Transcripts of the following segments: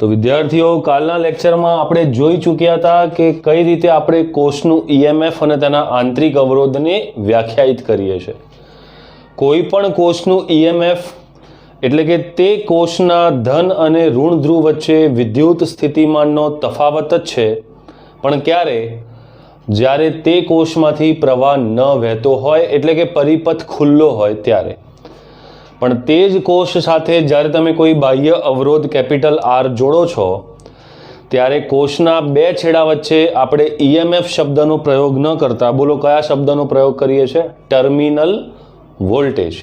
તો વિદ્યાર્થીઓ, કાલના લેક્ચરમાં આપણે જોઈ ચૂક્યા હતા કે કઈ રીતે આપણે કોષનું ઈએમએફ અને તેના આંતરિક અવરોધને વ્યાખ્યાયિત કરીએ છીએ. કોઈ પણ કોષનું ઈએમએફ એટલે કે તે કોષના ધન અને ઋણ ધ્રુવ વચ્ચે વિદ્યુત સ્થિતિમાનનો તફાવત જ છે, પણ ક્યારે? જ્યારે તે કોષમાંથી પ્રવાહ ન વહેતો હોય એટલે કે પરિપથ ખુલ્લો હોય ત્યારે. પણ તે જ કોષ સાથે જ્યારે તમે કોઈ બાહ્ય અવરોધ કેપિટલ આર જોડો છો ત્યારે કોષના બે છેડા વચ્ચે આપણે ઈએમએફ શબ્દનો પ્રયોગ ન કરતા, બોલો કયા શબ્દનો પ્રયોગ કરીએ છીએ? Terminal voltage.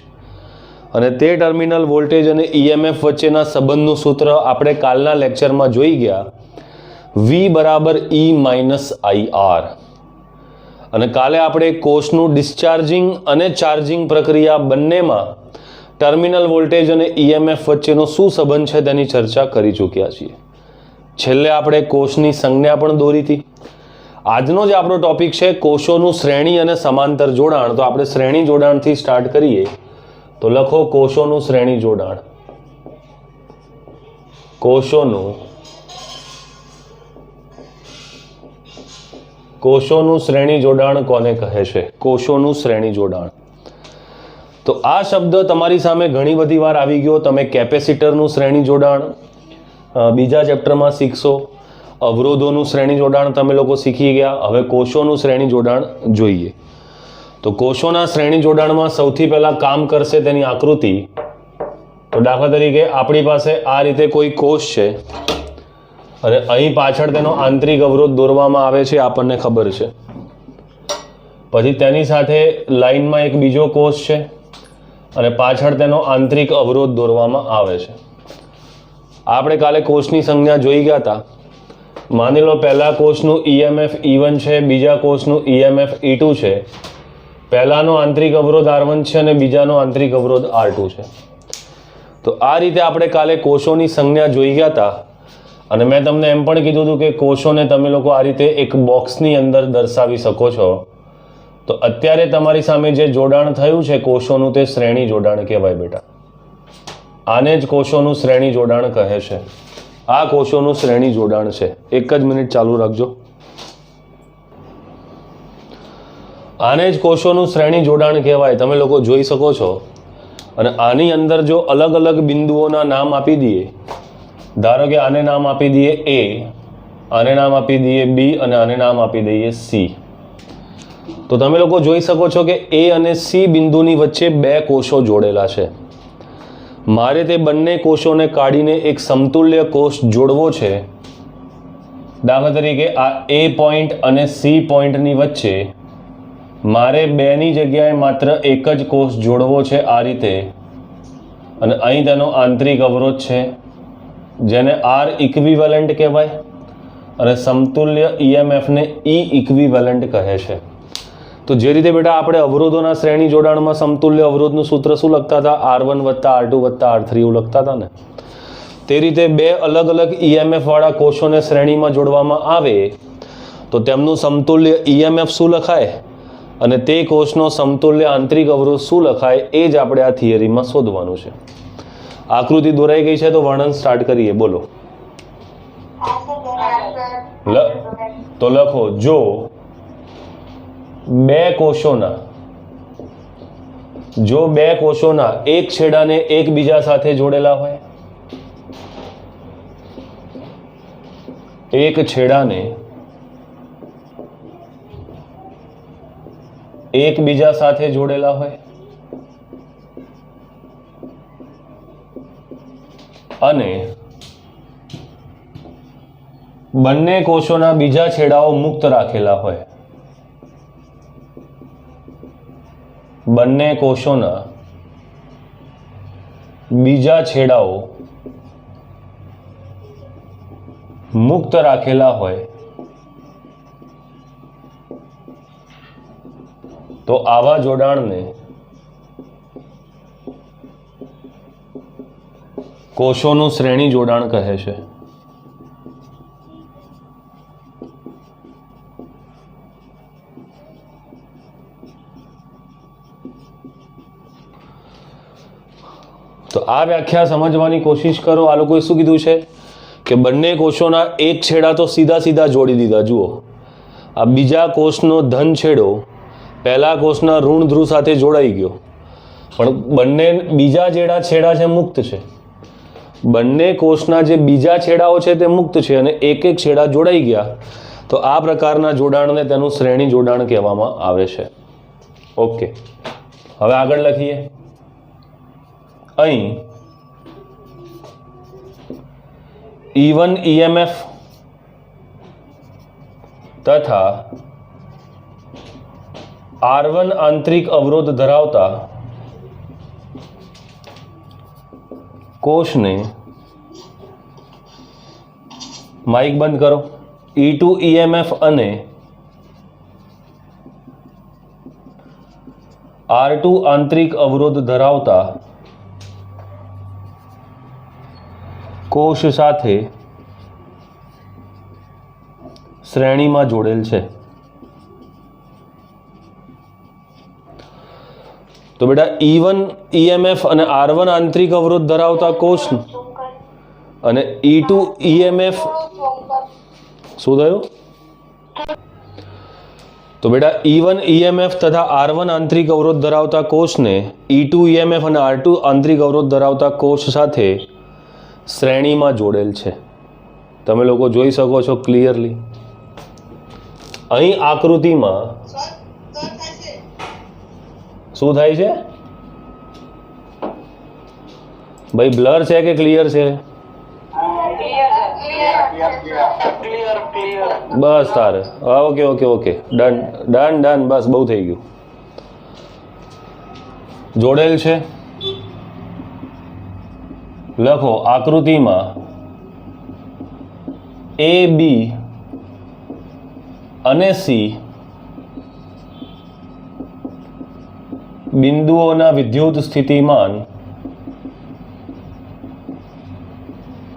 અને તે ટર્મિનલ વોલ્ટેજ અને ઈએમએફ વચ્ચેના સંબંધનું સૂત્ર આપણે કાલના લેક્ચરમાં જોઈ ગયા, V બરાબર E માઇનસ IR. અને કાલે આપણે કોષનું ડિસ્ચાર્જિંગ અને ચાર્જિંગ પ્રક્રિયા બંનેમાં ટર્મિનલ વોલ્ટેજ અને ઈએમએફ વચ્ચેનો શું સંબંધ છે તેની ચર્ચા કરી ચૂક્યા છીએ. છેલ્લે આપણે કોષની સંજ્ઞા પણ દોરી હતી. આજનો જ આપણો ટોપિક છે કોષોનું શ્રેણી અને સમાંતર જોડાણ. તો આપણે શ્રેણી જોડાણથી સ્ટાર્ટ કરીએ. તો લખો કોષોનું શ્રેણી જોડાણ. કોષોનું શ્રેણી જોડાણ કોને કહે છે? કોષોનું શ્રેણી જોડાણ. તો આ શબ્દ તમારી સામે ઘણી બધી વાર આવી ગયો. તમે કેપેસિટરનું શ્રેણી જોડાણ બીજા ચેપ્ટરમાં શીખશો. અવરોધોનું શ્રેણી જોડાણ તમે લોકો શીખી ગયા. હવે કોષોનું શ્રેણી જોડાણ જોઈએ. તો કોષોના શ્રેણી જોડાણમાં સૌથી પહેલા કામ કરશે તેની આકૃતિ. તો દાખલા તરીકે આપણી પાસે આ રીતે કોઈ કોષ છે અને અહીં પાછળ તેનો આંતરિક અવરોધ દોરવામાં આવે છે, આપણને ખબર છે. પછી તેની સાથે લાઈનમાં એક બીજો કોષ છે અને પાછળ તેનો આંતરિક અવરોધ દોરવામાં આવે છે. આપણે કાલે કોષની સંજ્ઞા જોઈ ગયા હતા. માની લો પહેલા કોષનું ઈએમએફ E1 છે, બીજા કોષનું ઈએમએફ E2 છે. પહેલાનો આંતરિક અવરોધ R1 છે અને બીજાનો આંતરિક અવરોધ R2 છે. તો આ રીતે આપણે કાલે કોષોની સંજ્ઞા જોઈ ગયા હતા. અને મેં તમને એમ પણ કીધું હતું કે કોષોને તમે લોકો આ રીતે એક બોક્સની અંદર દર્શાવી શકો છો. તો અત્યારે તમારી સામે જે જોડાણ થયું છે કોષોનું, તે શ્રેણી જોડાણ કહેવાય બેટા. આને જ કોષોનું શ્રેણી જોડાણ કહે છે. આ કોષોનું શ્રેણી જોડાણ છે. એક જ મિનિટ ચાલુ રાખજો. આને જ કોષોનું શ્રેણી જોડાણ કહેવાય. તમે લોકો જોઈ શકો છો. અને આની અંદર જો અલગ અલગ બિંદુઓના નામ આપી દઈએ, ધારો કે આને નામ આપી દઈએ A, આને નામ આપી દઈએ B અને આને નામ આપી દઈએ C. તો તમે લોકો જોઈ શકો છો કે A અને C બિંદુની વચ્ચે બે કોષો જોડેલા છે. મારે તે બંને કોષોને કાઢીને એક સમતુલ્ય કોષ જોડવો છે. દાખલા તરીકે આ A પોઈન્ટ અને C પોઈન્ટની વચ્ચે મારે બેની જગ્યાએ માત્ર એક જ કોષ જોડવો છે આ રીતે. અને અહીં તેનો આંતરિક અવરોધ છે જેને R ઇક્વિવેલન્ટ કહેવાય અને સમતુલ્ય ઈએમએફને E ઇક્વિવેલન્ટ કહે છે. તો જે રીતે બેટા આપણે અવરોધોના શ્રેણી જોડાણમાં સમતુલ્ય અવરોધનું સૂત્ર શું લખતા હતા? R1 વત્તા R2 વત્તા R3 એવું લખતા હતા ને. તે રીતે બે અલગ અલગ ઈએમએફ વાળા કોષોને શ્રેણીમાં જોડવામાં આવે તો તેમનું સમતુલ્ય ઈએમએફ શું લખાય અને તે કોષનો સમતુલ્ય આંતરિક અવરોધ શું લખાય, એ જ આપણે આ થિયરીમાં શોધવાનું છે. આકૃતિ દોરાઈ ગઈ છે તો વર્ણન સ્ટાર્ટ કરીએ. બોલો. તો લખો, જો બે કોષોના એક છેડાને એકબીજા સાથે જોડેલા હોય, એક છેડાને એકબીજા સાથે જોડેલા હોય અને બંને કોષોના બીજા છેડાઓ મુક્ત રાખેલા હોય. બંને કોષોના બીજા છેડાઓ મુક્ત રાખેલા હોય તો આવા જોડાણને કોષોનું શ્રેણી જોડાણ કહે છે. તો આ વ્યાખ્યા સમજવાની કોશિશ કરો. આ લોકોએ શું કીધું છે કે બંને કોષોના એક છેડા તો સીધા સીધા જોડી દીધા. જુઓ, આ બીજા કોષનો ધન છેડો પહેલા કોષના ઋણ ધ્રુવ સાથે જોડાઈ ગયો, પણ બંને બીજા છેડા છે મુક્ત છે. બંને કોષના જે બીજા છેડાઓ છે તે મુક્ત છે અને એક એક છેડા જોડાઈ ગયા. તો આ પ્રકારના જોડાણને તેનું શ્રેણી જોડાણ કહેવામાં આવે છે. ઓકે, હવે આગળ લખીએ. અહીં E1 EMF તથા R1 આંતરિક અવરોધ ધરાવતા કોષને, માઇક બંધ કરો, E2 EMF અને R2 આંતરિક અવરોધ ધરાવતા કોષ સાથે શ્રેણીમાં જોડેલ છે. તો બેટા E1 EMF અને R1 આંતરિક અવરોધ ધરાવતા કોષ અને E2 EMF શું થયું? તો બેટા E1 EMF તથા R1 આંતરિક અવરોધ ધરાવતા કોષને E2 EMF અને R2 આંતરિક અવરોધ ધરાવતા કોષ સાથે શ્રેણીમાં જોડેલ છે. તમે લોકો જોઈ શકો છો ક્લિયરલી. અહીં આકૃતિમાં શું થાય છે ભાઈ? બ્લર છે કે ક્લિયર છે? બસ તારે okay okay okay done done done, બસ બહુ થઈ ગયું. જોડેલ છે. લખો આકૃતિમાં A, B અને C બિંદુઓના વિદ્યુત સ્થિતિમાન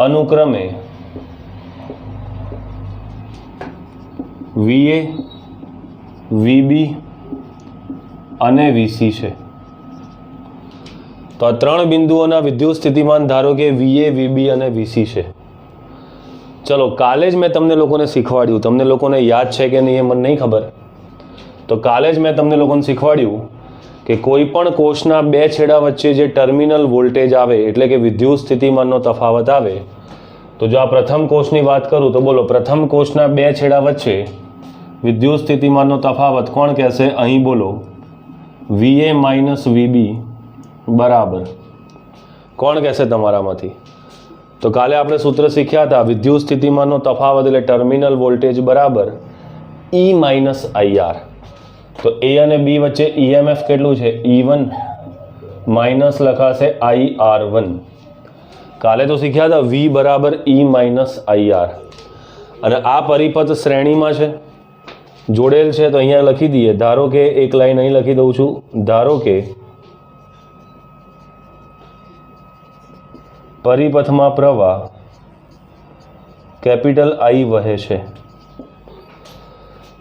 અનુક્રમે VA, VB અને VC છે. તો આ ત્રણ બિંદુઓના વિદ્યુત સ્થિતિમાન ધારો કે VA, VB અને VC છે. ચલો, કાલે જ મેં તમને લોકોને શીખવાડ્યું, તમને લોકોને યાદ છે કે નહીં એ મને નહીં ખબર. તો કાલે જ મેં તમને લોકોને શીખવાડ્યું કે કોઈ પણ કોષના બે છેડા વચ્ચે જે ટર્મિનલ વોલ્ટેજ આવે એટલે કે વિદ્યુત સ્થિતિમાનનો તફાવત આવે, તો જો આ પ્રથમ કોષની વાત કરું તો બોલો, પ્રથમ કોષના બે છેડા વચ્ચે વિદ્યુત સ્થિતિમાનનો તફાવત કોણ કહેશે? અહીં બોલો VA માઇનસ VB બરાબર કોણ કહેશે તમારામાંથી? તો કાલે આપણે સૂત્ર શીખ્યા હતા, વિદ્યુત સ્થિતિમાનનો તફાવત એટલે ટર્મિનલ વોલ્ટેજ બરાબર E માઇનસ IR. તો A અને B વચ્ચે EMF કેટલું છે? E1 માઇનસ લખાશે IR1. કાલે તો શીખ્યા હતા V બરાબર E માઇનસ IR. અને આ પરિપથ શ્રેણીમાં છે, જોડેલ છે. તો અહીંયા લખી દઈએ. ધારો કે એક લાઈન અહીં લખી દઉં છું. ધારો કે પરિપથમાં પ્રવાહ કેપિટલ I વહે છે.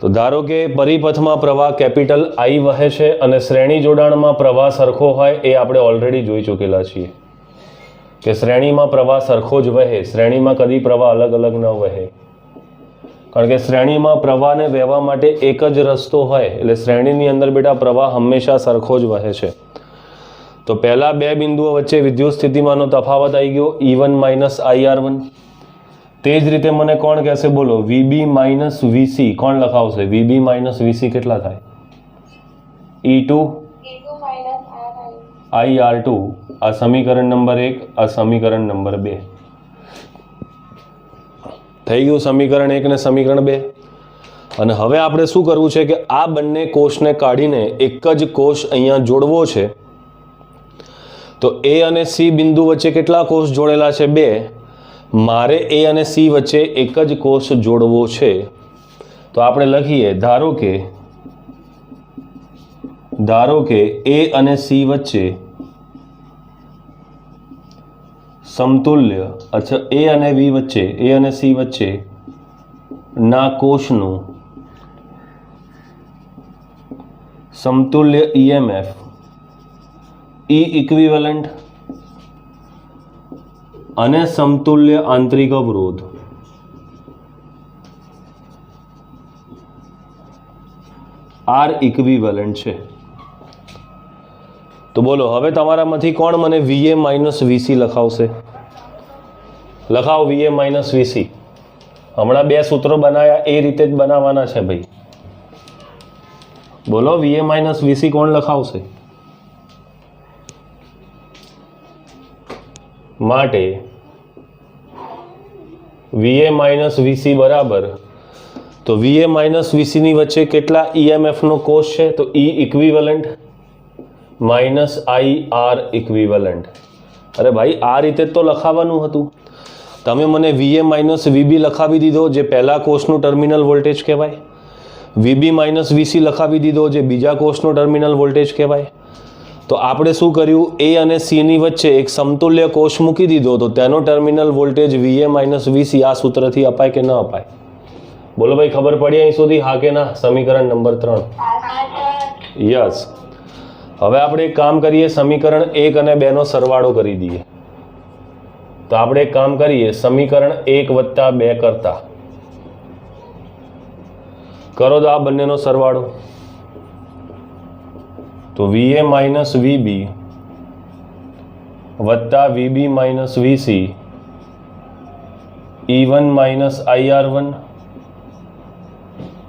તો ધારો કે પરિપથમાં પ્રવાહ કેપિટલ I વહે છે અને શ્રેણી જોડાણમાં પ્રવાહ સરખો હોય એ આપણે ઓલરેડી જોઈ ચૂકેલા છીએ કે શ્રેણીમાં પ્રવાહ સરખો જ વહે. શ્રેણીમાં કદી પ્રવાહ અલગ અલગ ન વહે, કારણ કે શ્રેણીમાં પ્રવાહને વહેવા માટે એક જ રસ્તો હોય. એટલે શ્રેણીની અંદર બેટા પ્રવાહ હંમેશા સરખો જ વહે છે. તો પહેલા બે બિંદુઓ વચ્ચે વિદ્યુત સ્થિતિમાનનો તફાવત આવી ગયો E1 માઇનસ IR1. તે જ રીતે મને કોણ કહેશે? બોલો VB માઇનસ VC કોણ લખાવશે? VB માઇનસ VC કેટલા થાય? E2 IR2. આ સમીકરણ નંબર 1, આ સમીકરણ નંબર 2 થઈ ગયું. સમીકરણ 1 ને સમીકરણ 2. અને હવે આપણે શું કરવું છે કે આ બંને કોષને કાઢીને એક જ કોષ અહીંયા જોડવો છે. તો A અને C બિંદુ વચ્ચે કેટલા કોષ જોડેલા છે? 2. મારે A અને C વચ્ચે એક જ કોષ જોડવો છે. તો આપણે લખીએ, ધારો કે A અને C વચ્ચે સમતુલ્ય, अच्छा A અને C વચ્ચે ના કોષનું સમતુલ્ય EMF E ઇક્વિવેલન્ટ અને સમતુલ્ય આંતરિક અવરોધ આર ઇક્વિવેલન્ટ છે. તો બોલો હવે તમારામાંથી કોણ મને VA minus VC લખાવશે? લખાવો VA minus VC. હમણાં બે સૂત્રો બનાવ્યા એ રીતે જ બનાવવાના છે ભાઈ. બોલો VA માઇનસ VC કોણ લખાવશે? માટે VA માઇનસ VC બરાબર, તો VA માઇનસ VC ની વચ્ચે કેટલા EMF નો કોષ છે? તો E equivalent minus IR equivalent. અરે ભાઈ આ રીતે તો લખાવવાનું હતું. તમે મને VA માઇનસ VB લખાવી દીધો, જે પહેલા કોષનું ટર્મિનલ વોલ્ટેજ કહેવાય. VB માઇનસ VC લખાવી દીધો, જે બીજા કોષનું ટર્મિનલ વોલ્ટેજ કહેવાય. તો આપણે શું કર્યું? A અને C ની વચ્ચે એક સમતુલ્ય કોષ મૂકી દીધો, તો તેનો terminal voltage VA minus VC આ સૂત્રથી અપાય કે ન અપાય? બોલો ભાઈ, ખબર પડી અહીં સુધી? હા કે ના? સમીકરણ નંબર 3. યસ. હવે આપણે એક કામ કરીએ, સમીકરણ 1 અને 2 નો સરવાળો કરી દઈએ. તો આપણે એક કામ કરીએ, સમીકરણ 1 વત્તા 2 કરતા કરો તો આ બંનેનો સરવાળો. તો VA માઇનસ VB વત્તા VB minus VC E1 minus IR1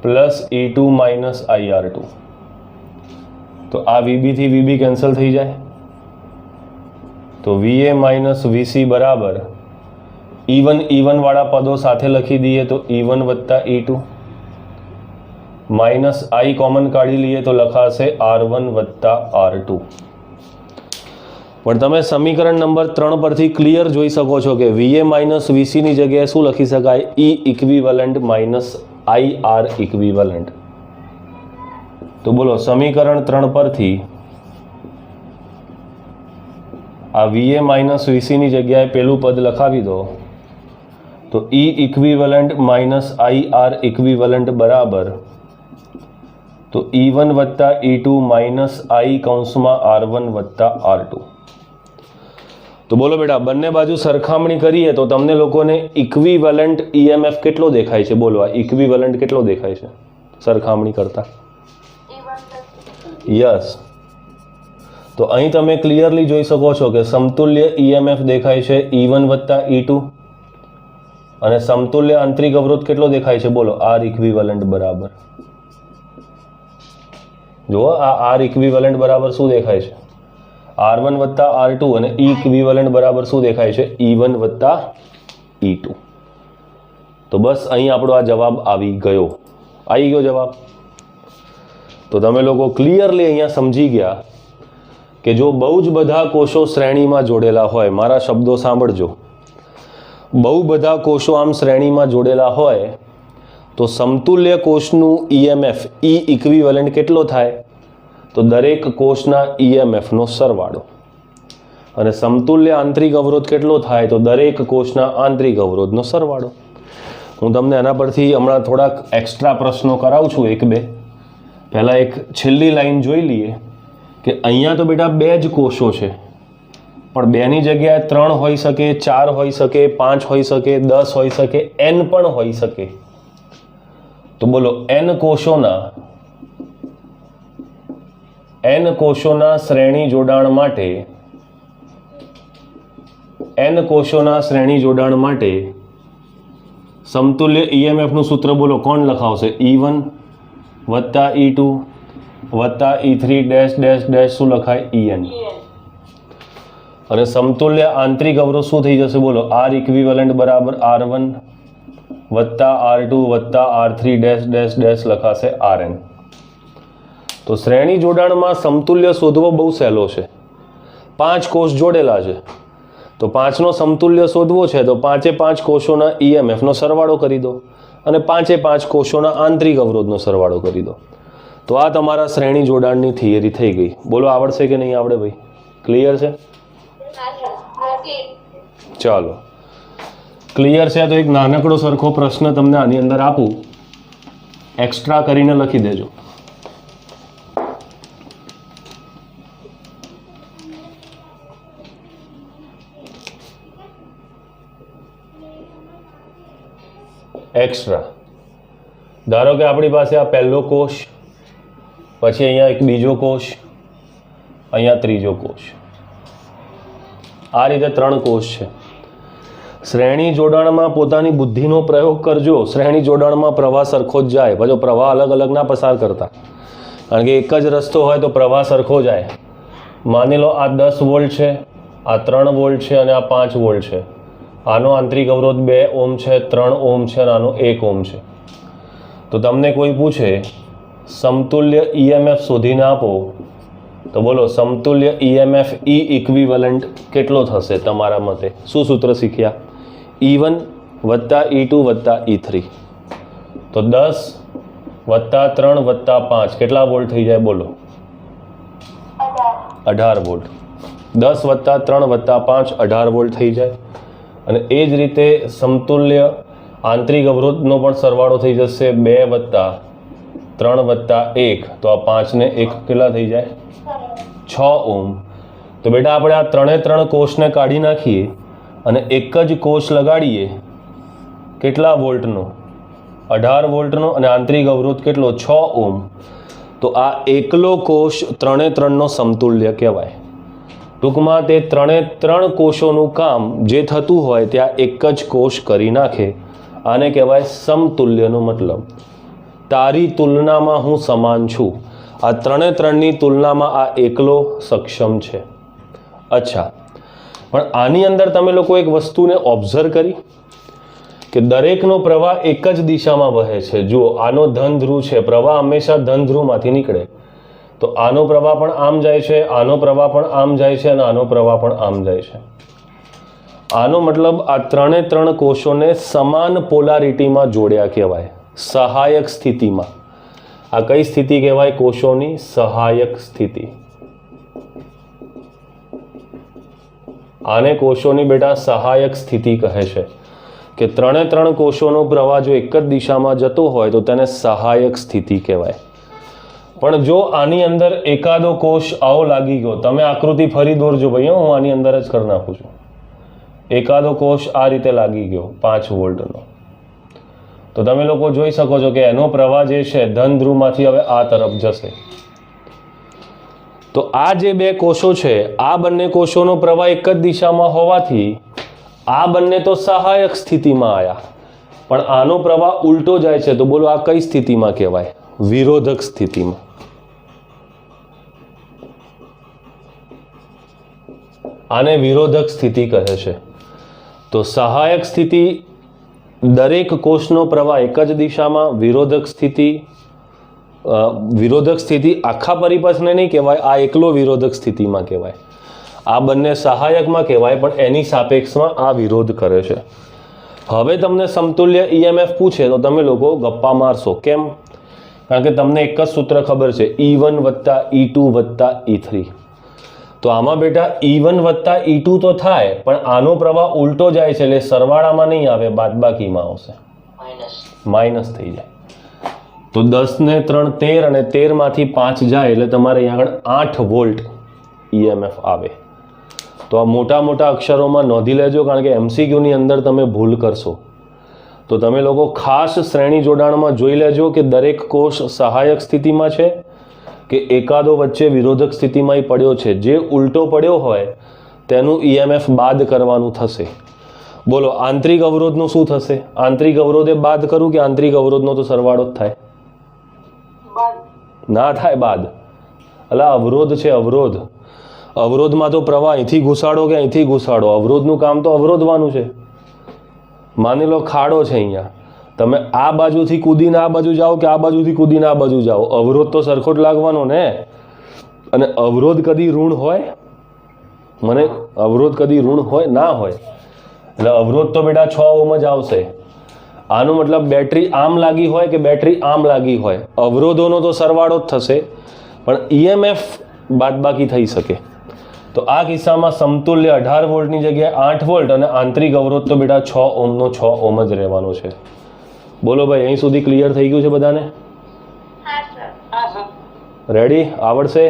plus E2 minus IR2. તો આ VB થી VB કેન્સલ થઈ જાય. તો VA માઇનસ VC બરાબર E1 વાળા પદો સાથે લખી દઈએ તો E1 વત્તા E2 માઇનસ I કોમન કાઢી લઈએ તો લખાશે R1 વત્તા R2. પણ તમે સમીકરણ નંબર 3 પરથી ક્લિયર જોઈ શકો છો કે VA માઇનસ VC ની જગ્યાએ શું લખી શકાય? E equivalent minus IR equivalent. તો બોલો સમીકરણ 3 પરથી આ VA માઇનસ VC ની જગ્યાએ પેલું પદ લખાવી દો તો E equivalent minus IR equivalent બરાબર તો E1 વત્તા E2 માઇનસ I કૌંસમાં R1 વત્તા R2. તો બોલો બેટા, બંને બાજુ સરખામણી કરીએ તો તમને લોકોને ઇક્વિવેલન્ટ EMF કેટલો દેખાય છે? બોલો આ ઇક્વિવેલન્ટ કેટલો દેખાય છે સરખામણી કરતા? યસ. તો અહીં તમે ક્લિયરલી જોઈ શકો છો કે સમતુલ્ય EMF દેખાય છે E1 વત્તા E2 અને સમતુલ્ય આંતરિક અવરોધ કેટલો દેખાય છે? બોલો R ઇક્વિવેલન્ટ બરાબર. જુઓ આ R ઇક્વિવેલન્ટ બરાબર શું દેખાય છે? R1 વત્તા R2 અને E ઇક્વિવેલન્ટ બરાબર શું દેખાય છે? E1 વત્તા E2. તો બસ અહીં આપણો આ જવાબ આવી ગયો. આવી ગયો જવાબ. તો તમે લોકો ક્લિયરલી અહીંયા સમજી ગયા કે જો બહુ જ બધા કોષો શ્રેણીમાં જોડેલા હોય, મારા શબ્દો સાંભળજો, બહુ બધા કોષો આમ શ્રેણીમાં જોડેલા હોય તો સમતુલ્ય કોષનું EMF E ઇક્વિવેલન્ટ કેટલો થાય? તો દરેક કોષના EMF નો સરવાળો. અને સમતુલ્ય આંતરિક અવરોધ કેટલો થાય? તો દરેક કોષના આંતરિક અવરોધનો સરવાળો. હું તમને આના પરથી હમણાં થોડાક એક્સ્ટ્રા પ્રશ્નો કરાવું છું, એક બે. પહેલાં એક છેલ્લી લાઈન જોઈ લઈએ કે અહીંયા તો બેટા બે જ કોષો છે, પણ બેની જગ્યાએ 3 હોઈ શકે, 4 હોઈ શકે, 5 હોઈ શકે, 10 હોઈ શકે, N પણ હોઈ શકે. તો બોલો N કોષોના શ્રેણી જોડાણ માટે સમતુલ્ય EMF નું સૂત્ર બોલો કોણ લખાવશે? E1 વત્તા E2 વત્તા E3 ડેશ ડેશ ડેશ શું લખાય? EN. અને સમતુલ્ય આંતરિક અવરોધ શું થઈ જશે? બોલો R ઇક્વિવેલન્ટ બરાબર R1 વત્તા R2 વત્તા R3 ડેશ ડેશ ડેશ લખાશે RN. તો શ્રેણી જોડાણમાં સમતુલ્ય શોધવો બહુ સહેલો છે. 5 કોષ જોડેલા છે તો 5નો સમતુલ્ય શોધવો છે તો 5 કોષોના EMF નો સરવાળો કરી દો અને 5 કોષોના આંતરિક અવરોધનો સરવાળો કરી દો. તો આ તમારા શ્રેણી જોડાણની થિયરી થઈ ગઈ. બોલો આવડશે કે નહીં આવડે ભાઈ? ક્લિયર છે? ચાલો, ક્લિયર છે. તો એક નાનકડો સરખો પ્રશ્ન તમને આની અંદર આપું, એક્સ્ટ્રા કરીને લખી દેજો. એક્સ્ટ્રા. ધારો કે આપણી પાસે આ પહેલો કોષ, પછી અહીંયા એક બીજો કોષ, અહીંયા ત્રીજો કોષ, આ રીતે 3 કોષ છે. શ્રેણી જોડાણમાં પોતાની બુદ્ધિનો પ્રયોગ કરજો. શ્રેણી જોડાણમાં પ્રવાહ સરખો જ જાય, પછી પ્રવાહ અલગ અલગ ના પસાર કરતા, કારણ કે એક જ રસ્તો હોય તો પ્રવાહ સરખો જાય. માની લો આ 10 વોલ્ટ છે, આ 3 વોલ્ટ છે અને આ 5 વોલ્ટ છે. આનો આંતરિક અવરોધ 2 ઓમ છે, 3 ઓમ છે અને આનો 1 ઓમ છે. તો તમને કોઈ પૂછે સમતુલ્ય EMF શોધીને આપો, તો બોલો સમતુલ્ય EMF E ઇક્વિવેલન્ટ કેટલો થશે તમારા મતે? શું સૂત્ર શીખ્યા? E1 વત્તા E2 વત્તા E3. તો 10 વત્તા 3 વત્તા 5 કેટલા વોલ્ટ થઈ જાય? બોલો 18 વોલ્ટ. 10 વત્તા 3 વત્તા 5 18 વોલ્ટ થઈ જાય. અને એ જ રીતે સમતુલ્ય આંતરિક અવરોધનો પણ સરવાળો થઈ જશે 2 વત્તા 3 વત્તા 1, તો આ 5 ને 1 કેટલા થઈ જાય? 6 ઓમ. તો બેટા આપણે આ 3 કોષને કાઢી નાખીએ અને એક જ કોષ લગાડીએ. કેટલા વોલ્ટનો? 18 વોલ્ટનો. અને આંતરિક અવરોધ કેટલો? 6 ઓમ. તો આ એકલો કોષ 3 સમતુલ્ય કહેવાય. ટૂંકમાં તે 3 કોષોનું કામ જે થતું હોય ત્યાં એક જ કોષ કરી નાખે. આને કહેવાય સમતુલ્યનો મતલબ તારી તુલનામાં હું સમાન છું. આ 3ની તુલનામાં આ એકલો સક્ષમ છે. અચ્છા, પણ આની અંદર તમે લોકો એક વસ્તુને ઓબ્ઝર્વ કરી કે દરેકનો પ્રવાહ એક જ દિશામાં વહે છે. જુઓ, આનો ધન ધ્રુવ છે, પ્રવાહ હંમેશા ધન ધ્રુવમાંથી નીકળે. તો આનો પ્રવાહ પણ આમ જાય છે, આનો પ્રવાહ પણ આમ જાય છે અને આનો પ્રવાહ પણ આમ જાય છે. આનો મતલબ આ 3 કોષોને સમાન પોલારિટીમાં જોડ્યા કહેવાય, સહાયક સ્થિતિમાં. આ કઈ સ્થિતિ કહેવાય? કોષોની સહાયક સ્થિતિ. આને કોષોની બેટા સહાયક સ્થિતિ કહે છે કે 3 કોષોનો પ્રવાહ જો એક જ દિશામાં જતો હોય તો તેને સહાયક સ્થિતિ કહેવાય. પણ જો આની અંદર એકાદો કોષ આવો લાગી ગયો, તમે આકૃતિ ફરી દોરજો ભાઈ, હું આની અંદર જ કરી નાખું છું. એકાદો કોષ આ રીતે લાગી ગયો 5 વોલ્ટનો, તો તમે લોકો જોઈ શકો છો કે એનો પ્રવાહ જે છે ધન ધ્રુવમાંથી હવે આ તરફ જશે. તો આ જે 2 કોષો છે, આ બંને કોષોનો પ્રવાહ એક જ દિશામાં હોવાથી આ બંને તો સહાયક સ્થિતિમાં આવ્યા, પણ આનો પ્રવાહ ઉલટો જાય છે. તો બોલો આ કઈ સ્થિતિમાં કહેવાય? વિરોધક સ્થિતિમાં. આને વિરોધક સ્થિતિ કહે છે. તો સહાયક સ્થિતિ દરેક કોષનો પ્રવાહ એક જ દિશામાં, વિરોધક સ્થિતિ આખા પરિપથને નહીં કહેવાય, આ એકલો વિરોધક સ્થિતિમાં કહેવાય. આ બંને સહાયકમાં કહેવાય, પણ એની સાપેક્ષમાં આ વિરોધ કરે છે. હવે તમને સમતુલ્ય EMF પૂછે તો તમે લોકો ગપ્પા મારશો. કેમ? કારણ કે તમને એક જ સૂત્ર ખબર છે, E1 વત્તા E2 વત્તા E3. તો આમાં બેટા E1 વત્તા E2 તો થાય, પણ આનો પ્રવાહ ઉલટો જાય છે, એટલે સરવાળામાં નહીં આવે, બાદબાકીમાં આવશે, માઇનસ થઈ જાય. તો 10 ને 3 13 અને 13 માંથી 5 જાય એટલે તમારે અહીંયા આગળ 8 વોલ્ટ EMF આવે. તો આ મોટા મોટા અક્ષરોમાં નોંધી લેજો, કારણ કે MCQની અંદર તમે ભૂલ કરશો. તો તમે લોકો ખાસ શ્રેણી જોડાણમાં જોઈ લેજો કે દરેક કોષ સહાયક સ્થિતિમાં છે કે એકાદો વચ્ચે વિરોધક સ્થિતિમાં પડ્યો છે. જે ઉલટો પડ્યો હોય તેનું EMF બાદ કરવાનું થશે. બોલો આંતરિક અવરોધનું શું થશે? આંતરિક અવરોધે બાદ કરું કે આંતરિક અવરોધનો તો સરવાળો જ થાય? ના થાય બાદ. અલા અવરોધ છે, અવરોધ. અવરોધમાં તો પ્રવાહ અહીંથી ઘુસાડો કે અહીંથી ઘુસાડો, અવરોધનું કામ તો અવરોધવાનું છે. માની લો ખાડો છે, અહીંયા તમે આ બાજુથી કૂદીને આ બાજુ જાઓ કે આ બાજુથી કૂદીને આ બાજુ જાઓ, અવરોધ તો સરખો જ લાગવાનો ને. અને અવરોધ કદી ઋણ હોય? મને અવરોધ કદી ઋણ હોય? ના હોય. એટલે અવરોધ તો બેટા 6 ઓમ જ આવશે. આનો મતલબ બેટરી આમ લાગી હોય કે બેટરી આમ લાગી હોય, અવરોધોનો તો સરવાળો જ થશે, પણ EMF બાદબાકી થઈ શકે. તો આ કિસ્સામાં સમતુલ્ય 18 વોલ્ટની જગ્યાએ 8 વોલ્ટ અને આંતરિક અવરોધ તો બેટા 6 ઓમનો 6 ઓમ જ રહેવાનો છે. બોલો ભાઈ, અહીં સુધી ક્લિયર થઈ ગયું છે બધાને? રેડી? આવડશે?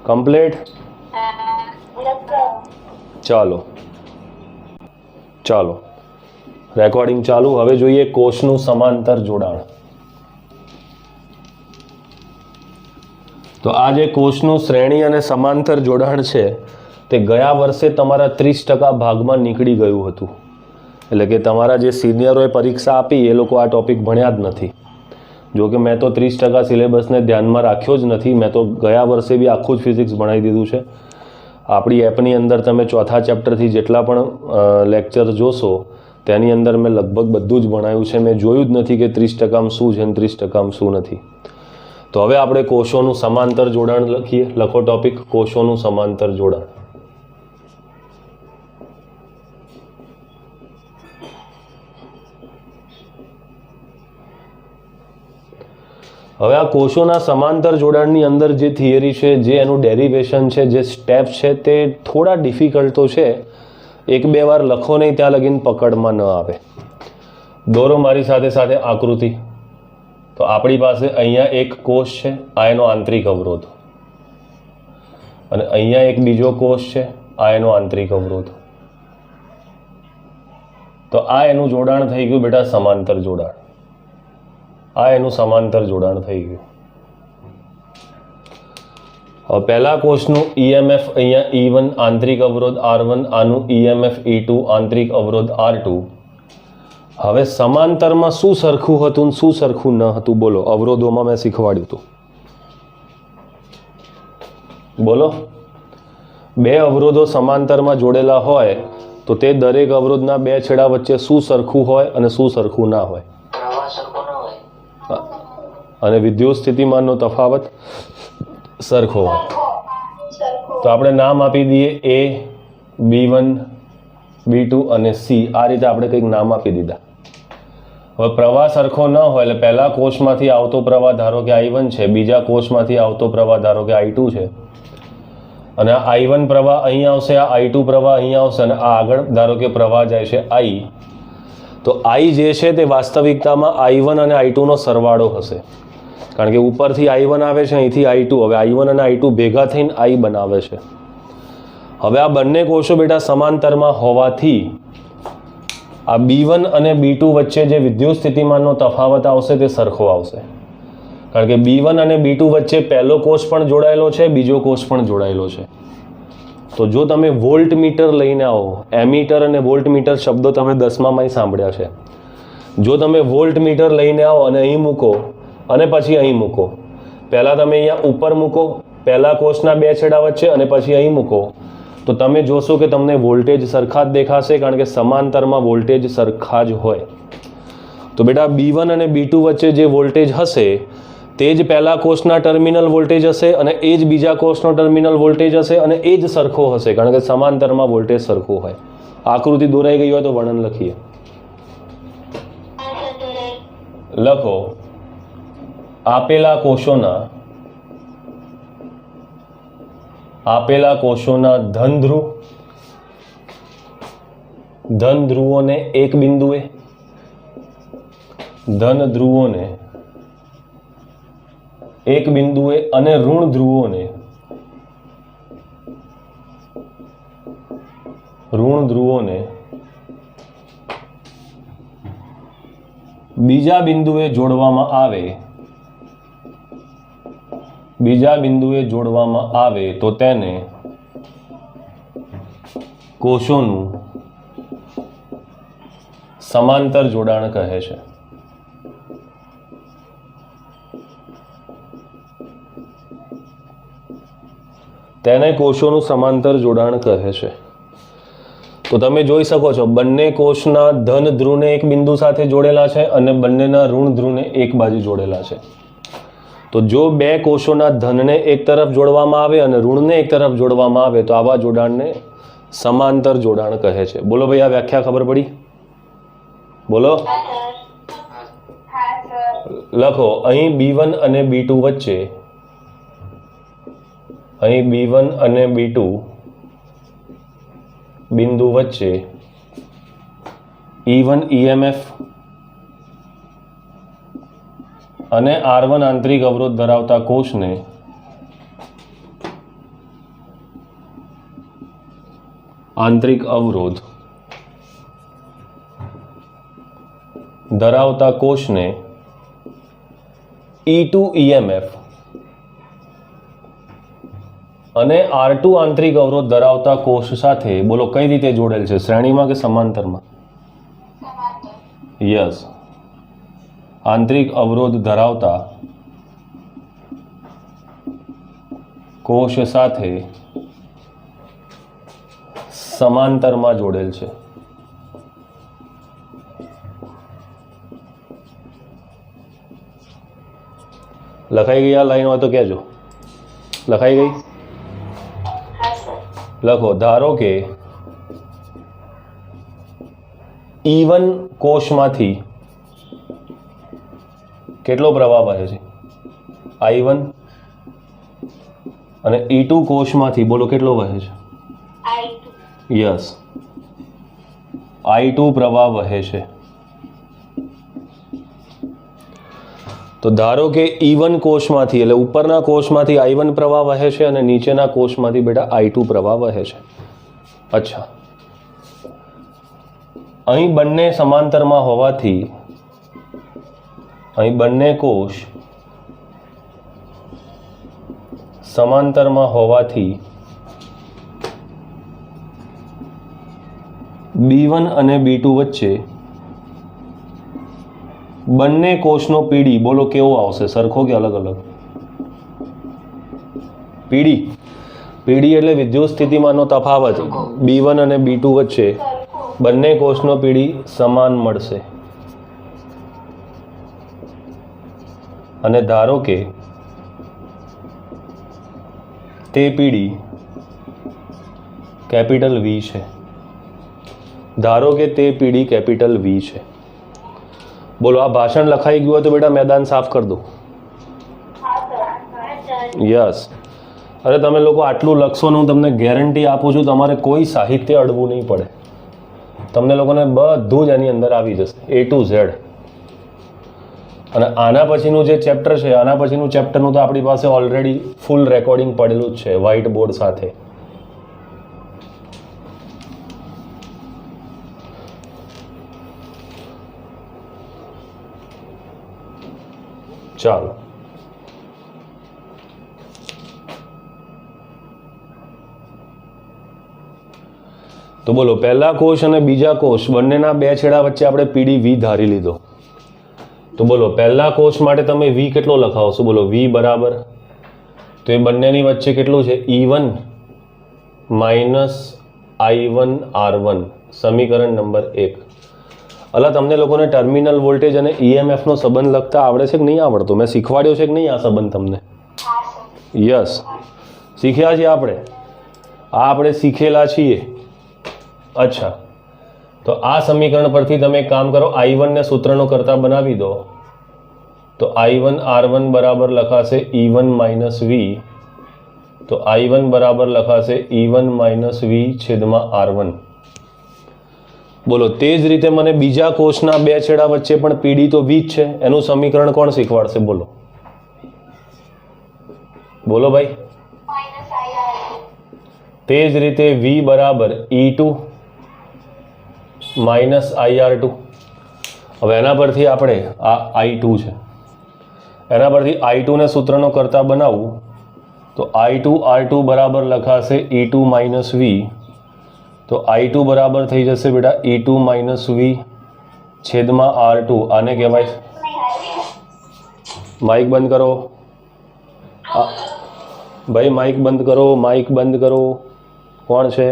કમ્પ્લીટ? ચાલો ચાલો રેકોર્ડિંગ ચાલુ. હવે જોઈએ કોષનું સમાંતર જોડાણ. તો આ જે કોષનું શ્રેણી અને સમાંતર જોડાણ છે તે ગયા વર્ષે તમારા 30% ભાગમાં નીકળી ગયું હતું. એટલે કે તમારા જે સિનિયરોએ પરીક્ષા આપી એ લોકો આ ટોપિક ભણ્યા જ નથી. જો કે મેં તો 30% સિલેબસને ધ્યાનમાં રાખ્યો જ નથી. મેં તો ગયા વર્ષે બી આખું જ ફિઝિક્સ ભણાવી દીધું છે. આપણી એપની અંદર તમે ચોથા ચેપ્ટરથી જેટલા પણ લેક્ચર જોશો તેની અંદર મેં લગભગ બધું જ ભણાવ્યું છે. મેં જોયું જ નથી કે 30%માં શું છે અને 30%માં શું નથી. તો હવે આપણે કોષોનું સમાંતર જોડાણ લખીએ. લખો ટોપિક કોષોનું સમાંતર જોડાણ. હવે આ કોષોના સમાંતર જોડાણની અંદર જે થિયરી છે, જે એનું ડેરિવેશન છે, જે સ્ટેપ છે તે થોડા ડિફિકલ્ટ તો છે. 1-2 વાર લખો નહીં ત્યાં લગીને પકડમાં ન આવે. દોરો મારી સાથે સાથે આકૃતિ. તો આપણી પાસે અહીંયા એક કોષ છે, આ એનો આંતરિક અવરોધ, અને અહીંયા એક બીજો કોષ છે, આ એનો આંતરિક અવરોધ. તો આ એનું જોડાણ થઈ ગયું બેટા સમાંતર જોડાણ. આ એનું સમાંતર જોડાણ થઈ ગયું. હવે પહેલા કોષનું EMF અહીંયા E1 આંતરિક અવરોધ R1, આનું EMF E2 આંતરિક અવરોધ R2. હવે સમાંતરમાં શું સરખું હતું શું સરખું ન હતું બોલો. અવરોધોમાં મેં શીખવાડ્યું હતું. બોલો, 2 અવરોધો સમાંતરમાં જોડેલા હોય તો તે દરેક અવરોધના 2 છેડા વચ્ચે શું સરખું હોય અને શું સરખું ના હોય. અને વિદ્યુત સ્થિતિમાનનો તફાવત સરખો હોય. તો આપણે નામ આપી દઈએ A, B1, B2 અને C. આ રીતે આપણે કંઈક નામ આપી દીધા. હવે પ્રવાહ સરખો ન હોય એટલે પહેલા કોષમાંથી આવતો પ્રવાહ ધારો કે I1 છે, બીજા કોષમાંથી આવતો પ્રવાહ ધારો કે I2 છે, અને આ I1 પ્રવાહ અહીં આવશે, આ I2 પ્રવાહ અહીં આવશે, અને આ આગળ ધારો કે પ્રવાહ જાય છે I. તો I જે છે તે વાસ્તવિકતામાં I1 અને I2 નો સરવાળો હશે. કારણ કે ઉપરથી I1 આવે છે, અહીંથી I2. હવે I1 અને I2 ભેગા થઈને I બનાવે છે. હવે આ બંને કોષો બેટા સમાંતરમાં હોવાથી આ B1 અને B2 વચ્ચે જે વિદ્યુત સ્થિતિમાનનો તફાવત આવશે તે સરખો આવશે. કારણ કે B1 અને B2 વચ્ચે પહેલો કોષ પણ જોડાયેલો છે, બીજો કોષ પણ જોડાયેલો છે. તો જો તમે વોલ્ટ મીટર લઈને આવો, એમીટર અને વોલ્ટ મીટર શબ્દો તમે 10મામાં સાંભળ્યા છે. જો તમે વોલ્ટ મીટર લઈને આવો અને અહીં મૂકો અને પછી અહીં મૂકો, પહેલાં તમે અહીંયા ઉપર મૂકો પહેલા કોષના 2 છેડા વચ્ચે અને પછી અહીં મૂકો, તો તમે જોશો કે તમને વોલ્ટેજ સરખા જ દેખાશે. કારણ કે સમાંતરમાં વોલ્ટેજ સરખા જ હોય. તો બેટા B1 અને B2 વચ્ચે જે વોલ્ટેજ હશે તે જ પહેલા કોષના ટર્મિનલ વોલ્ટેજ હશે, અને એ જ બીજા કોષનો ટર્મિનલ વોલ્ટેજ હશે, અને એ જ સરખો હશે. કારણ કે સમાંતરમાં વોલ્ટેજ સરખું હોય. આકૃતિ દોરાઈ ગઈ હોય તો વર્ણન લખીએ. લખો આપેલા કોષોના ધન ધ્રુવોને એક બિંદુએ, ધન ધ્રુવોને એક બિંદુએ અને ઋણ ધ્રુવોને બીજા બિંદુએ જોડવામાં આવે તો તેને કોષોનું સમાંતર જોડાણ કહે છે. તેને કોષોનું સમાંતર જોડાણ કહે છે. તો તમે જોઈ શકો છો બંને કોષના ધન ધ્રુવને એક બિંદુ સાથે જોડેલા છે અને બંનેના ઋણ ધ્રુવને એક બાજુ જોડેલા છે. તો જો 2 કોષોના ધનને એક તરફ જોડવામાં આવે અને ઋણને એક તરફ જોડવામાં આવે તો આવા જોડાણને સમાંતર જોડાણ કહે છે. બોલો ભાઈ, આ વ્યાખ્યા ખબર પડી? બોલો. લખો અહીં B1 અને B2 વચ્ચે, અહીં B1 અને B2 બિંદુ વચ્ચે E1 EMF અને R1 આંતરિક અવરોધ ધરાવતા કોષને આંતરિક અવરોધ ધરાવતા કોષને E2 EMF અને R2 આંતરિક અવરોધ ધરાવતા કોષ સાથે બોલો કઈ રીતે જોડેલ છે, શ્રેણીમાં કે સમાંતરમાં? યસ, આંતરિક અવરોધ ધરાવતા કોષ સાથે સમાંતરમાં જોડેલ છે. લખાઈ ગઈ આ લાઈન હોય તો કહેજો. લખાઈ ગઈ? લખો. ધારો કે E1 કોષમાંથી કેટલો પ્રવાહ વહે છે? I1. અને E2 કોષમાંથી બોલો કેટલો વહે છે? યસ, I2 પ્રવાહ વહે છે. તો ધારો કે E1 કોષમાંથી એટલે ઉપરના કોષમાંથી I1 પ્રવાહ વહે છે અને નીચેના કોષમાંથી બેટા I2 પ્રવાહ વહે છે. અચ્છા, અહીં બંને સમાંતરમાં હોવાથી અહીં બંને કોષ સમાંતરમાં હોવાથી B1 અને B2 વચ્ચે બંને કોષનો પીડી બોલો કેવો આવશે? સરખો કે અલગ અલગ? પીડી એટલે વિદ્યુત સ્થિતિમાનનો તફાવત. B1 અને B2 વચ્ચે બંને કોષનો પીડી સમાન મળશે. અને ધારો કે તે પીડી કેપિટલ V છે. ધારો કે તે પીડી કેપિટલ V છે. બોલો આ ભાષણ લખાઈ ગયું હોય તો બેટા મેદાન સાફ કરી દો. યસ. અરે તમે લોકો આટલું લખશો ને હું તમને ગેરંટી આપું છું તમારે કોઈ સાહિત્ય અડવું નહીં પડે. તમને લોકોને બધું જ એની અંદર આવી જશે A to Z. અને આના પછીનું જે ચેપ્ટર છે આના પછીનું ચેપ્ટરનું તો આપણી પાસે ઓલરેડી ફૂલ રેકોર્ડિંગ પડેલું જ છે વ્હાઇટ બોર્ડ સાથે. ચાલો, તો બોલો પહેલા કોષ અને બીજા કોષ બંનેના બે છેડા વચ્ચે આપણે પીડી V ધારી લીધો. તો બોલો પહેલા કોષ માટે તમે V કેટલો લખાવશો? બોલો V બરાબર, તો એ બંનેની વચ્ચે કેટલું છે? E1 માઇનસ I1 R1, સમીકરણ નંબર 1. અલા તમને લોકોને ટર્મિનલ વોલ્ટેજ અને EMFનો સંબંધ લખતા આવડે છે કે નહીં આવડતો? મેં શીખવાડ્યો છે કે નહીં આ સંબંધ તમને? યસ, શીખ્યા છીએ આપણે. આપણે શીખેલા છીએ. અચ્છા, તો આ સમીકરણ પરથી તમે એક કામ કરો, I1 ને સૂત્રનો કરતા બનાવી દો. તો I1 R1 બરાબર લખાશે E1 માઇનસ V. તો I1 બરાબર લખાશે E1 માઇનસ V છેદમાં R1. બોલો તે જ રીતે મને બીજા કોષના બે છેડા વચ્ચે પણ પીડી તો V જ છે. એનું સમીકરણ કોણ શીખવાડશે? બોલો બોલો ભાઈ. તે જ રીતે V બરાબર E2 માઇનસ IR2. હવે એના પરથી આપણે આ I2 છે, એના પરથી I2 ને સૂત્રનો કરતા બનાવવું તો I2 R2 બરાબર લખાશે E2 માઇનસ V. તો I2 બરાબર થઈ જશે બેટા E2 માઇનસ V છેદમાં R2. આને કહેવાય, માઇક બંધ કરો ભાઈ, માઇક બંધ કરો, માઇક બંધ કરો. કોણ છે?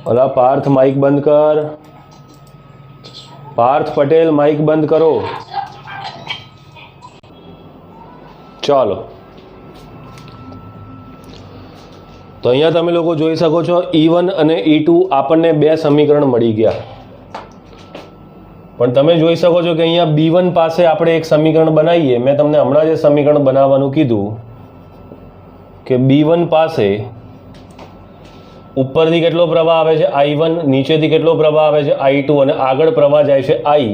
ઓલા પાર્થ, માઇક બંધ કર. પાર્થ પટેલ, માઇક બંધ કરો. ચાલો, તો અહીંયા તમે લોકો જોઈ શકો છો E1 અને E2 આપણને બે સમીકરણ મળી ગયા. પણ તમે જોઈ શકો છો કે અહીંયા B1 પાસે આપણે એક સમીકરણ બનાવીએ. મેં તમને હમણાં જે સમીકરણ બનાવવાનું કીધું કે B1 પાસે ઉપરથી કેટલો પ્રવાહ આવે છે? I1. નીચેથી કેટલો પ્રવાહ આવે છે? I2. અને આગળ પ્રવાહ જાય છે I.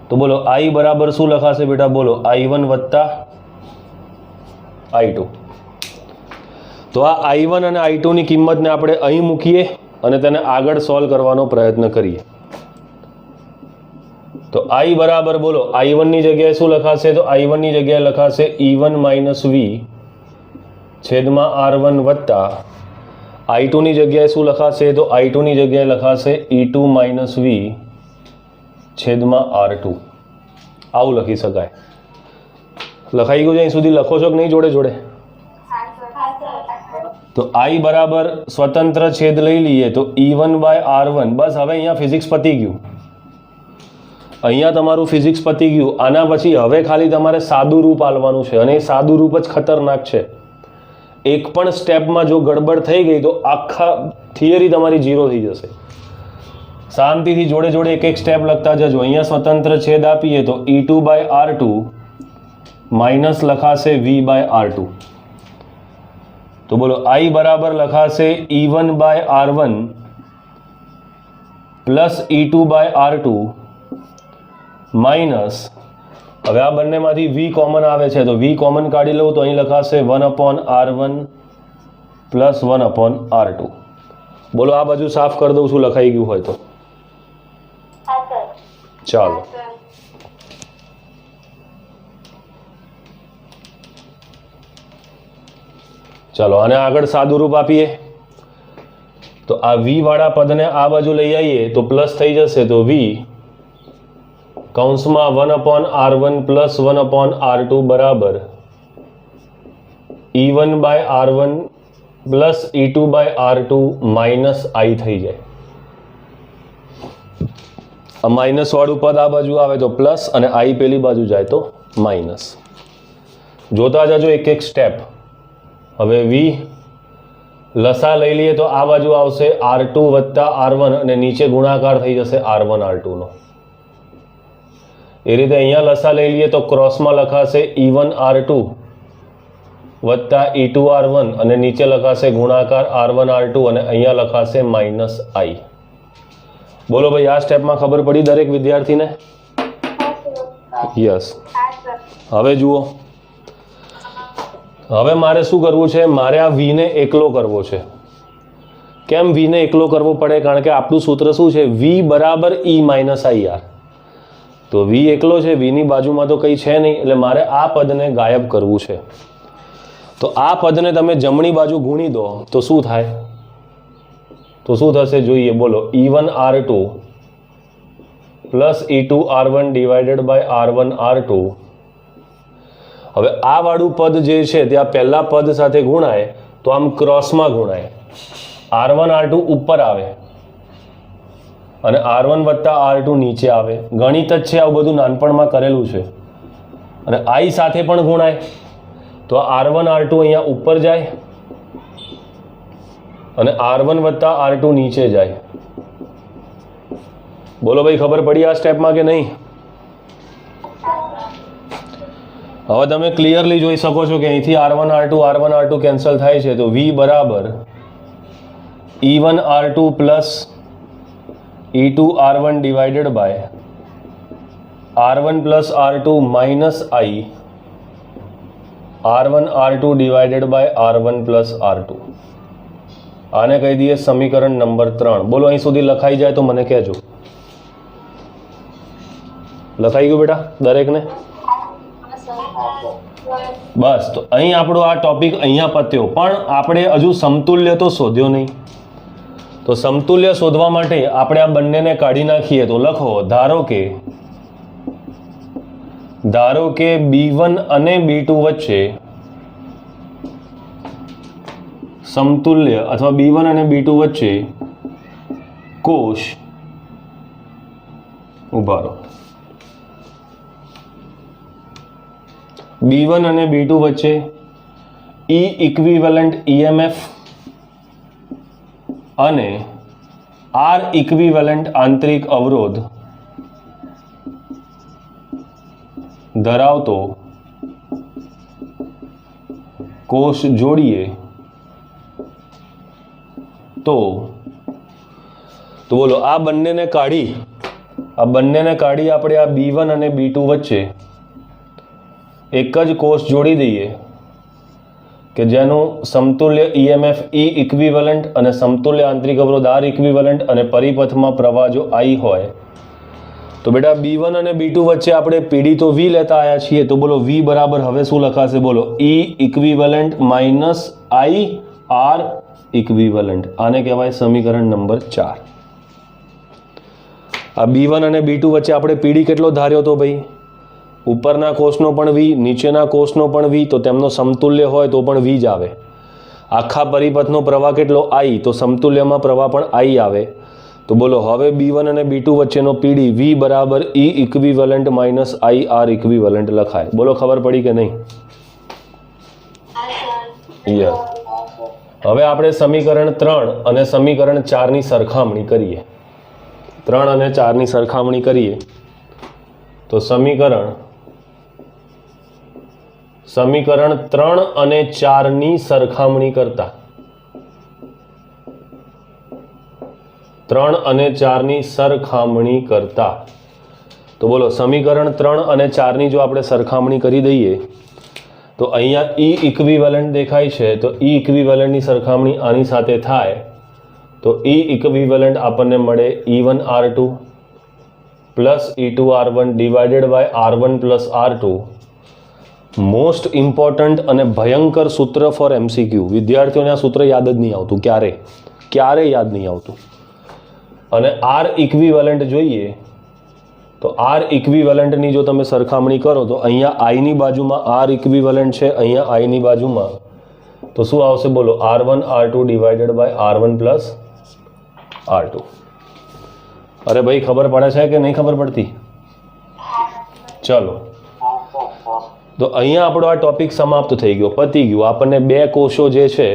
તો બોલો I બરાબર શું લખાશે બેટા? બોલો I1 વત્તા I2. તો આ I1 અને I2 ની કિંમતને આપણે અહીં મૂકીએ અને તેને આગળ સોલ્વ કરવાનો પ્રયત્ન કરીએ. તો I બરાબર બોલો I1 ની જગ્યાએ શું લખાશે? તો I1 ની જગ્યાએ લખાશે E1 માઇનસ V છેદમાં R1 વત્તા I2 ની જગ્યાએ શું લખાશે? તો I2 ની જગ્યાએ લખાશે E2 માઇનસ V છેદમાં R2. આવું લખી શકાય. લખાઈ ગયું છે? અહીં સુધી લખો છો કે નહીં જોડે જોડે? તો I બરાબર સ્વતંત્ર છેદ લઈ લઈએ તો E1 બાય R1. બસ હવે અહીંયા ફિઝિક્સ પતી ગયું. અહીંયા તમારું ફિઝિક્સ પતી ગયું. આના પછી હવે ખાલી તમારે સાદું રૂપ આલવાનું છે, અને એ સાદું રૂપ જ ખતરનાક છે. એક પણ સ્ટેપમાં જો ગડબડ થઈ ગઈ તો આખા થિયરી તમારી ઝીરો થઈ જશે. શાંતિથી જોડે જોડે એક એક સ્ટેપ લખતા જજો. અહીંયા સ્વતંત્ર છેદ આપીએ તો E2 બાય R2 માઇનસ લખાશે V બાય R2. તો બોલો I બરાબર લખાશે E1 by R1 plus E2 by R2 minus, હવે આ બંનેમાંથી V કોમન આવે છે તો V કોમન કાઢી લઉં તો અહીં લખાશે 1/R1 પ્લસ 1/R2. બોલો આ બાજુ સાફ કરી દઉં છું લખાઈ ગયું હોય તો. ચાલો ચાલો આને આગળ સાદું રૂપ આપીએ તો આ V વાળા પદને આ બાજુ લઈ આવીએ તો પ્લસ થઈ જશે. તો V કૌંસમાં 1/R1 પ્લસ 1/R2 બરાબર E1 by R1 plus E2 by R2 minus I થઈ જાય. આ માઇનસ વાળું પદ આ બાજુ આવે તો પ્લસ અને I પેલી બાજુ જાય તો માઇનસ. જોતા જજો એક એક સ્ટેપ. હવે V લસા લઈ લઈએ તો આ બાજુ આવશે R2 વત્તા R1 અને નીચે ગુણાકાર થઈ જશે R1 R2 નો. એ રીતે અહીંયા લસા લઈ લઈએ તો ક્રોસમાં લખાશે E1 R2 વત્તા E2 R1 અને નીચે લખાશે ગુણાકાર R1 R2 અને અહીંયા લખાશે માઇનસ I. બોલો ભાઈ આ સ્ટેપમાં ખબર પડી દરેક વિદ્યાર્થીને? યસ. હવે જુઓ, હવે મારે શું કરવું છે? મારે આ V ને એકલો કરવો છે. કેમ V ને એકલો કરવો પડે? કારણ કે આપણું સૂત્ર શું છે? V બરાબર E માઇનસ IR. તો V એકલો છે, V ની બાજુમાં તો કંઈ છે નહીં, એટલે મારે આ પદને ગાયબ કરવું છે. તો આ પદને તમે જમણી બાજુ ગુણી દો તો શું થાય? તો શું થશે જોઈએ? બોલો E1 R2 plus E2 R1 divided by R1 R2. હવે આ વાળું પદ જે છે ત્યાં પહેલા પદ સાથે ગુણાય તો આમ ક્રોસમાં ગુણાય. R1 R2 ઉપર આવે અને R1 વત્તા R2 નીચે આવે. ગણિત જ છે, આવું બધું નાનપણમાં કરેલું છે. અને I સાથે પણ ગુણાય તો R1 R2 અહીંયા ઉપર જાય અને R1 વત્તા R2 નીચે જાય. બોલો ભાઈ ખબર પડી આ સ્ટેપમાં કે નહીં? હવે તમે ક્લિયરલી જોઈ શકો છો કે અહીંથી R1 R2 કેન્સલ થાય છે તો V બરાબર E1 R2 plus E2 R1 divided by R1 plus R2 minus I R1 R2 divided by R1 plus R2. આને કહી દઈએ સમીકરણ નંબર 3. બોલો અહીં સુધી લખાઈ જાય તો મને કહેજો. લખાઈ ગયું બેટા દરેકને? બસ. તો અહીં આપણો આ ટોપિક અહીંયા પત્યો, પણ આપણે હજુ સમતુલ્ય તો શોધ્યો નહીં. તો સમતુલ્ય શોધવા માટે આપણે આ બંનેને કાઢી નાખીએ તો લખો ધારો કે B1 અને B2 વચ્ચે સમતુલ્ય અથવા B1 અને B2 વચ્ચે કોષ ઉભા રહો. B1 અને B2 વચ્ચે E ઇક્વિવેલન્ટ EMF અને R ઇક્વિવેલન્ટ આંતરિક અવરોધ ધરાવતો કોષ જોડીએ તો બોલો આ બંનેને કાઢી આપણે આ B1 અને B2 વચ્ચે એક જ કોષ જોડી દઈએ કે જેનું સમતુલ્ય EMF E ઇક્વિવેલન્ટ અને સમતુલ્ય આંતરિક અવરોધ R ઇક્વિવેલન્ટ અને પરિપથમાં પ્રવાહ જો I હોય તો બેટા B1 અને B2 વચ્ચે આપણે PD તો V લેતા આવ્યા છીએ, તો બોલો V બરાબર હવે શું લખાશે? બોલો E equivalent minus I R equivalent. આને કહેવાય સમીકરણ નંબર 4. આ B1 અને B2 વચ્ચે આપણે PD કેટલો ધાર્યો તો ભાઈ? ઉપરના કોષનો પણ V, નીચેના કોષનો પણ V, તો તેમનો સમતુલ્ય હોય તો પણ V જ આવે. આખા પરિપથનો પ્રવાહ કેટલો? I, તો સમતુલ્યમાં પ્રવાહ પણ I આવે. તો બોલો હવે B1 અને B2 વચ્ચેનો PD V બરાબર E equivalent minus I R equivalent લખાય. બોલો ખબર પડી કે નહીં? યસ. હવે આપણે સમીકરણ 3 અને સમીકરણ 4 ની સરખામણી કરીએ. 3 અને 4 ની સરખામણી કરીએ તો સમીકરણ 3 અને 4 ની સરખામણી કરતા 3 અને 4 ની સરખામણી કરતા તો બોલો સમીકરણ 3 અને 4 ની જો આપણે સરખામણી કરી દઈએ તો અહીંયા E ઇક્વિવેલન્ટ દેખાય છે, તો E ઇક્વિવેલન્ટની સરખામણી આની સાથે થાય તો E ઇક્વિવેલન્ટ આપણને મળે E1R2 plus E2R1 divided by R1 plus R2. Most important અને ભયંકર સૂત્ર ફોર MCQ. વિદ્યાર્થીઓને આ સૂત્ર યાદ જ નહીં આવતું, ક્યારે યાદ નહીં આવતું. અને R ઇક્વિવેલન્ટ જોઈએ તો R ઇક્વિવેલન્ટની જો તમે સરખામણી કરો તો અહીંયા I ની બાજુમાં R ઇક્વિવેલન્ટ છે, અહીંયા I ની બાજુમાં, તો શું આવશે? બોલો R1 R2 divided by R1 plus R2. અરે ભાઈ ખબર પડે છે કે નહીં ખબર પડતી? ચલો, તો અહીંયા આપણો આ ટોપિક સમાપ્ત થઈ ગયો, પતી ગયું. આપણને બે કોષો જે છે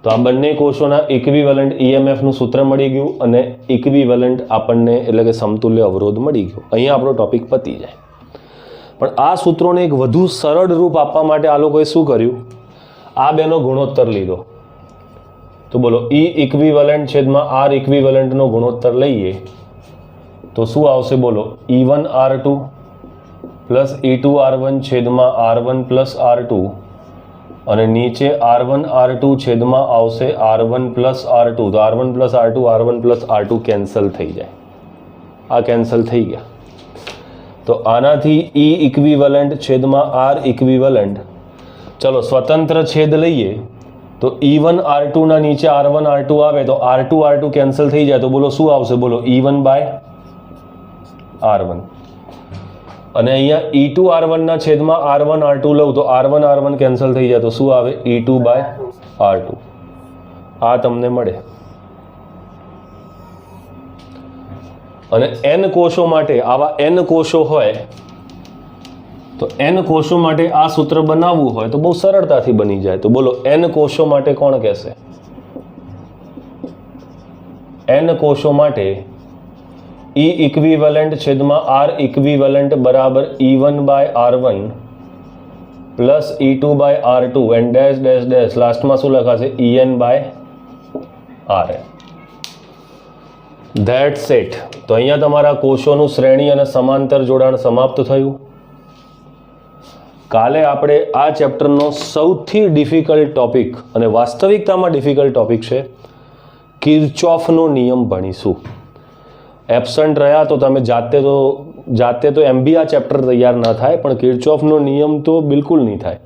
તો આ બંને કોષોના ઇક્વિવેલન્ટ EMF નું સૂત્ર મળી ગયું અને ઇક્વિવેલન્ટ આપણને એટલે કે સમતુલ્ય અવરોધ મળી ગયો. અહીંયા આપણો ટોપિક પતી જાય. પણ આ સૂત્રોને એક વધુ સરળ રૂપ આપવા માટે આ લોકોએ શું કર્યું? આ બેનો ગુણોત્તર લીધો. તો બોલો E ઇક્વિવેલન્ટ છેદમાં R ઇક્વિવેલન્ટનો ગુણોત્તર લઈએ તો શું આવશે? બોલો E1R2 પ્લસ E2R1 છેદમાં R1 પ્લસ R2 અને નીચે R1 R2 છેદમાં આવશે R1 પ્લસ R2. તો R1 પ્લસ R2 કેન્સલ થઈ જાય. આ કેન્સલ થઈ ગયા. તો આનાથી E ઇક્વિવેલન્ટ છેદમાં R ઇક્વિવેલન્ટ, ચલો સ્વતંત્ર છેદ લઈએ તો E1R2 ના નીચે R1 R2 આવે તો R2 કેન્સલ થઈ જાય. તો બોલો શું આવશે? બોલો E1 બાય R1. અને અહીંયા E2R1 ના છેદમાં R1 R2 લઉં તો R1 કેન્સલ થઈ જાય તો શું આવે? E2 by R2. આ તમને મળે. અને N કોષો માટે આવા N કોષો હોય તો N કોષો માટે આ સૂત્ર બનાવવું હોય તો બહુ સરળતાથી બની જાય. તો બોલો N કોષો માટે કોણ કહેશે? N કોષો માટે E ઇક્વિવેલન્ટ છેદમાં R ઇક્વિવેલન્ટ બરાબર E1 by R1 plus E2 by R2 and dash dash dash લાસ્ટમાં શું લખાશે? EN by RN. That's it. તો અહીંયા તમારા કોષોનું શ્રેણી અને સમાંતર જોડાણ સમાપ્ત થયું. કાલે આપણે આ ચેપ્ટરનો સૌથી ડિફિકલ્ટ ટોપિક અને વાસ્તવિકતામાં ડિફિકલ્ટ ટોપિક છે કિર્ચોફનો નિયમ ભણીશું. એબસન્ટ રહ્યા તો તમે જાતે તો MB આ ચેપ્ટર તૈયાર ના થાય, પણ કિર્ચોફનો નિયમ તો બિલકુલ નહીં થાય.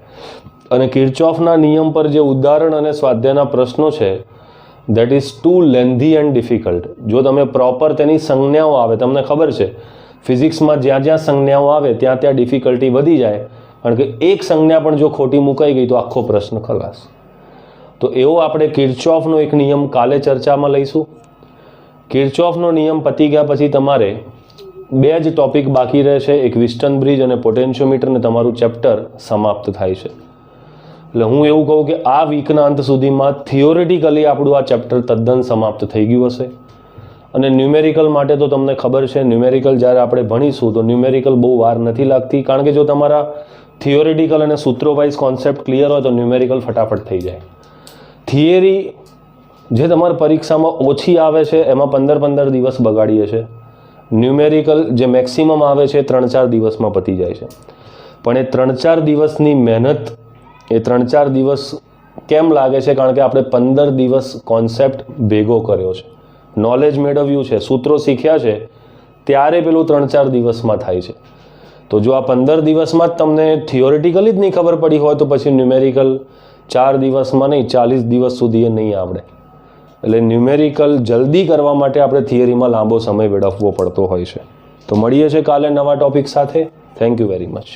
અને કિર્ચોફના નિયમ પર જે ઉદાહરણ અને સ્વાધ્યાયના પ્રશ્નો છે that is too lengthy and difficult. જો તમે પ્રોપર તેની સંજ્ઞાઓ આવે, તમને ખબર છે ફિઝિક્સમાં જ્યાં જ્યાં સંજ્ઞાઓ આવે ત્યાં ત્યાં ડિફિકલ્ટી વધી જાય, કારણ કે એક સંજ્ઞા પણ જો ખોટી મુકાઈ ગઈ તો આખો પ્રશ્ન ખલાસ. તો એવો આપણે કિર્ચોફનો એક નિયમ કાલે ચર્ચામાં લઈશું. કિર્ચોફનો નિયમ પતી ગયા પછી તમારે બે જ ટોપિક બાકી રહેશે, એક વિસ્ટન બ્રિજ અને પોટેન્શિયોમીટર, ને તમારું ચેપ્ટર સમાપ્ત થાય છે. એટલે હું એવું કહું કે આ વીકના અંત સુધીમાં થિયોરિટિકલી આપણું આ ચેપ્ટર તદ્દન સમાપ્ત થઈ ગયું હશે. અને ન્યુમેરિકલ માટે તો તમને ખબર છે, ન્યુમેરિકલ જ્યારે આપણે ભણીશું તો ન્યુમેરિકલ બહુ વાર નથી લાગતી, કારણ કે જો તમારા થિયોરિટિકલ અને સૂત્રો વાઇઝ કોન્સેપ્ટ ક્લિયર હોય તો ન્યુમેરિકલ ફટાફટ થઈ જાય. થિયરી જે તમારી પરીક્ષામાં ઓછી આવે છે એમાં 15 દિવસ બગાડીએ છીએ. ન્યુમેરિકલ જે મેક્સિમમ આવે છે 3-4 દિવસમાં પતી જાય છે. પણ એ 3-4 દિવસની મહેનત એ 3-4 દિવસ કેમ લાગે છે? કારણ કે આપણે 15 દિવસ કોન્સેપ્ટ ભેગો કર્યો છે, નોલેજ મેળવ્યું છે, સૂત્રો શીખ્યા છે, ત્યારે પેલું 3-4 દિવસમાં થાય છે. તો જો આ 15 દિવસમાં જ તમને થિયોરિટિકલી જ નહીં ખબર પડી હોય તો પછી ન્યુમેરિકલ 4 દિવસમાં નહીં, 40 દિવસ સુધી એ નહીં આવડે. એટલે ન્યુમેરિકલ જલ્દી કરવા માટે આપણે થિયરીમાં લાંબો સમય વેડફવો પડતો હોય છે. તો મળીએ છીએ કાલે નવા ટોપિક સાથે. Thank you very much.